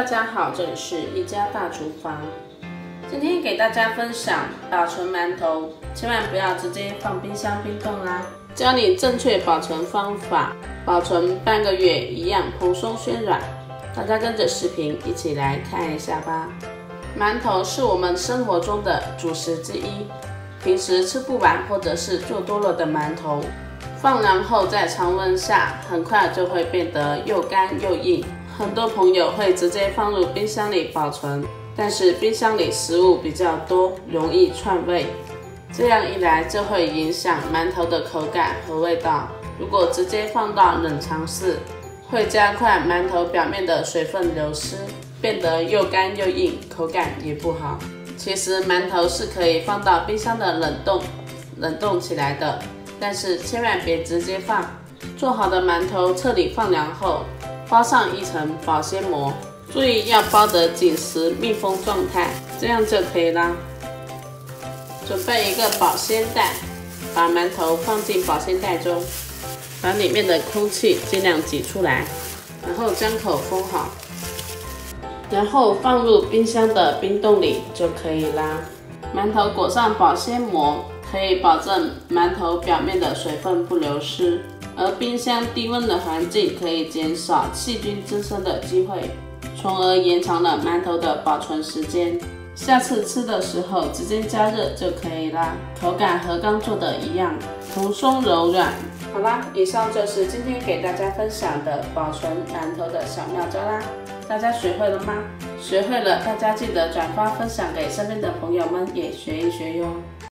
家好，这里是一家大厨房。今天给大家分享保存馒头，千万不要直接放冰箱冰冻啦。教你正确保存方法，保存半个月一样蓬松暄软。大家跟着视频一起来看一下吧。馒头是我们生活中的主食之一，平时吃不完或者是做多了的馒头，放凉后在常温下，很快就会变得又干又硬。很多朋友会直接放入冰箱里保存，但是冰箱里食物比较多，容易串味，这样一来就会影响馒头的口感和味道。如果直接放到冷藏室，会加快馒头表面的水分流失，变得又干又硬，口感也不好。其实馒头是可以放到冰箱的冷冻起来的，但是千万别直接放。做好的馒头彻底放凉后，包上一层保鲜膜，注意要包得紧实密封状态，这样就可以啦。准备一个保鲜袋，把馒头放进保鲜袋中，把里面的空气尽量挤出来，然后将口封好，然后放入冰箱的冰冻里就可以啦。馒头裹上保鲜膜，可以保证馒头表面的水分不流失，而冰箱低温的环境可以减少细菌滋生的机会，从而延长了馒头的保存时间。下次吃的时候直接加热就可以啦，口感和刚做的一样，蓬松柔软。好啦，以上就是今天给大家分享的保存馒头的小妙招啦。大家学会了吗？学会了，大家记得转发分享给身边的朋友们，也学一学哟。